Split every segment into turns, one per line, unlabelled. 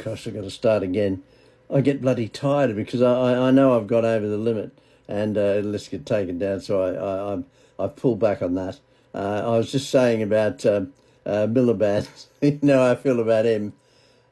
gosh, I've got to start again. I get bloody tired because I know I've gone over the limit and it'll just get taken down. So I've pulled back on that. I was just saying about Miliband. You know how I feel about him.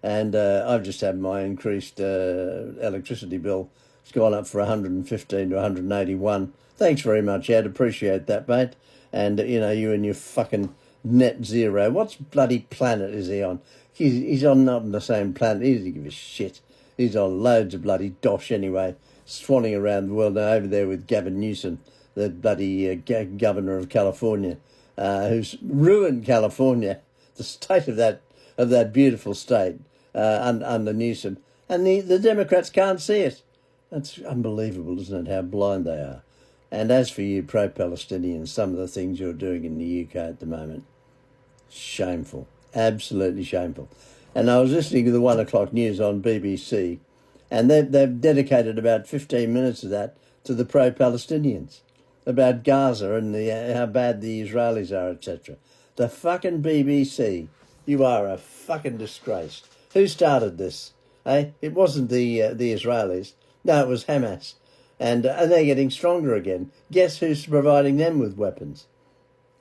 And I've just had my increased electricity bill. It's gone up from 115 to 181. Thanks very much, Ed. Appreciate that, mate. And, you and your fucking net zero. What's bloody planet is he on? He's on not on the same planet. He doesn't give a shit. He's on loads of bloody dosh anyway, swanning around the world now over there with Gavin Newsom, the bloody governor of California, who's ruined California, the state of that beautiful state under Newsom. And the Democrats can't see it. That's unbelievable, isn't it, how blind they are. And as for you pro-Palestinians, some of the things you're doing in the UK at the moment, shameful, absolutely shameful. And I was listening to the 1 o'clock news on BBC, and they've dedicated about 15 minutes of that to the pro-Palestinians, about Gaza and how bad the Israelis are, etc. The fucking BBC, you are a fucking disgrace. Who started this? Eh? It wasn't the Israelis. No, it was Hamas. And they're getting stronger again. Guess who's providing them with weapons?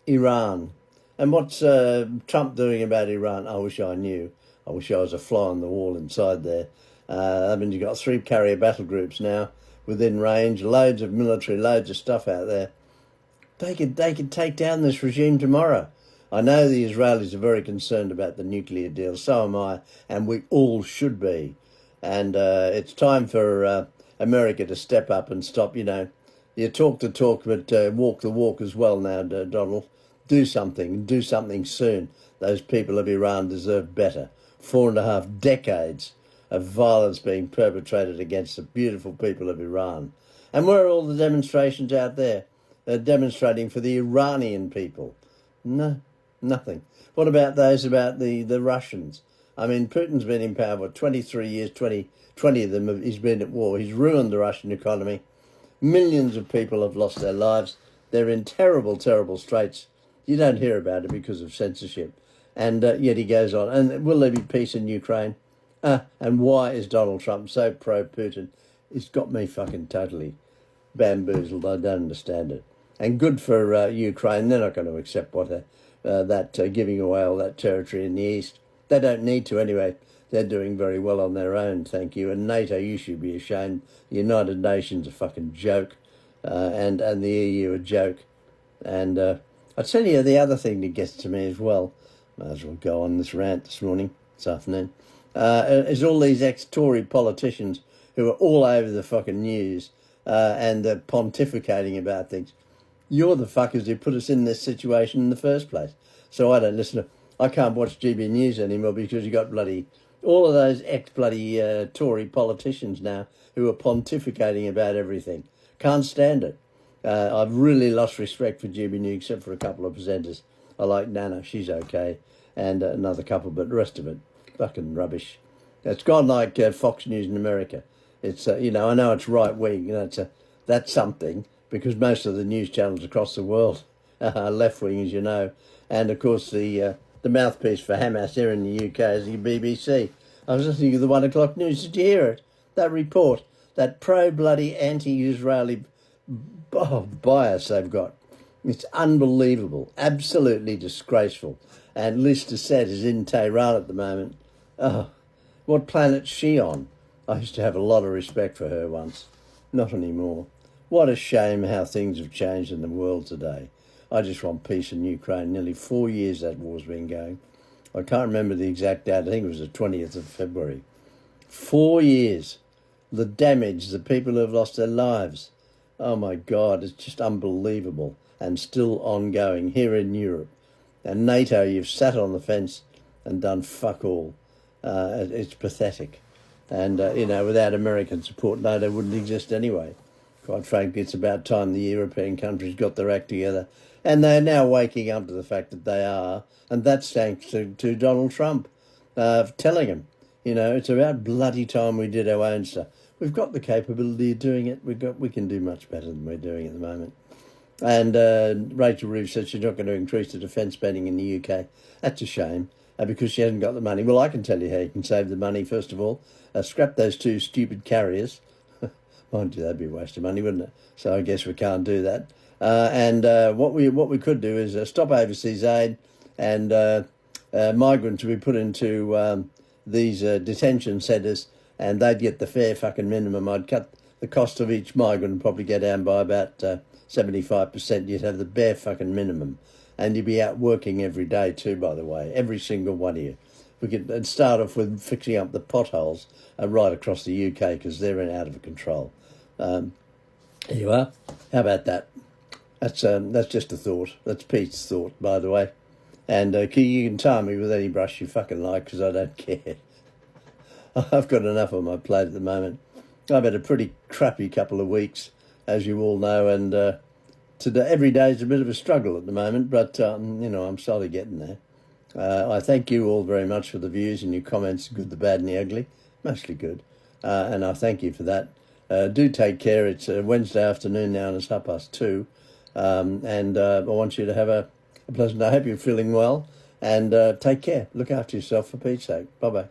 Iran. And what's Trump doing about Iran? I wish I knew. I wish I was a fly on the wall inside there. You've got 3 carrier battle groups now within range, loads of military, loads of stuff out there. They could take down this regime tomorrow. I know the Israelis are very concerned about the nuclear deal. So am I, and we all should be. And it's time for America to step up and stop, you talk the talk, but walk the walk as well now, Donald. Do something soon. Those people of Iran deserve better. 4.5 decades of violence being perpetrated against the beautiful people of Iran. And where are all the demonstrations out there? They're demonstrating for the Iranian people. No, nothing. What about those about the Russians? I mean, Putin's been in power for 23 years, 20 of them he's been at war. He's ruined the Russian economy. Millions of people have lost their lives. They're in terrible, terrible straits. You don't hear about it because of censorship. And yet he goes on. And will there be peace in Ukraine? And why is Donald Trump so pro-Putin? It's got me fucking totally bamboozled. I don't understand it. And good for Ukraine. They're not going to accept that giving away all that territory in the east. They don't need to anyway. They're doing very well on their own, thank you. And NATO, you should be ashamed. The United Nations a fucking joke. And the EU a joke. And I'll tell you the other thing that gets to me as well. Might as well go on this rant this afternoon. Is all these ex-Tory politicians who are all over the fucking news and they're pontificating about things. You're the fuckers who put us in this situation in the first place. So I don't listen to... I can't watch GB News anymore because you got all of those ex-bloody Tory politicians now who are pontificating about everything. Can't stand it. I've really lost respect for GB News except for a couple of presenters. I like Nana, she's okay, and another couple, but the rest of it, fucking rubbish. It's gone like Fox News in America. It's, I know it's right-wing, that's something, because most of the news channels across the world are left-wing, as you know. And, of course, the mouthpiece for Hamas here in the UK is the BBC. I was listening to the 1 o'clock news. Did you hear it? That report, that pro-bloody anti-Israeli bias they've got. It's unbelievable, absolutely disgraceful. And Liz Tassett is in Tehran at the moment. Oh, what planet's she on? I used to have a lot of respect for her once. Not anymore. What a shame how things have changed in the world today. I just want peace in Ukraine. Nearly 4 years that war's been going. I can't remember the exact date. I think it was the 20th of February. 4 years. The damage, the people who have lost their lives. Oh my God, it's just unbelievable. And still ongoing here in Europe. And NATO, you've sat on the fence and done fuck all. It's pathetic. And, without American support, NATO wouldn't exist anyway. Quite frankly, it's about time the European countries got their act together. And they're now waking up to the fact that they are. And that's thanks to Donald Trump telling them, it's about bloody time we did our own stuff. We've got the capability of doing it. We can do much better than we're doing at the moment. And Rachel Reeves said she's not going to increase the defence spending in the UK. That's a shame. because she hasn't got the money. Well, I can tell you how you can save the money. First of all, scrap those two stupid carriers. Mind you, that'd be a waste of money, wouldn't it? So I guess we can't do that. And what we could do is stop overseas aid, and migrants would be put into these detention centres, and they'd get the fair fucking minimum. I'd cut the cost of each migrant and probably go down by about 75%. You'd have the bare fucking minimum, and you'd be out working every day too. By the way, every single one of you. We could start off with fixing up the potholes right across the UK because they're out of control. There you are. How about that? That's just a thought. That's Pete's thought, by the way. And you can tar me with any brush you fucking like because I don't care. I've got enough on my plate at the moment. I've had a pretty crappy couple of weeks, as you all know, and today every day is a bit of a struggle at the moment, but I'm slowly getting there. I thank you all very much for the views and your comments, good, the bad and the ugly, mostly good, and I thank you for that. Do take care. It's Wednesday afternoon now and it's 2:30, and I want you to have a pleasant day. I hope you're feeling well, and take care. Look after yourself for Pete's sake. Bye-bye.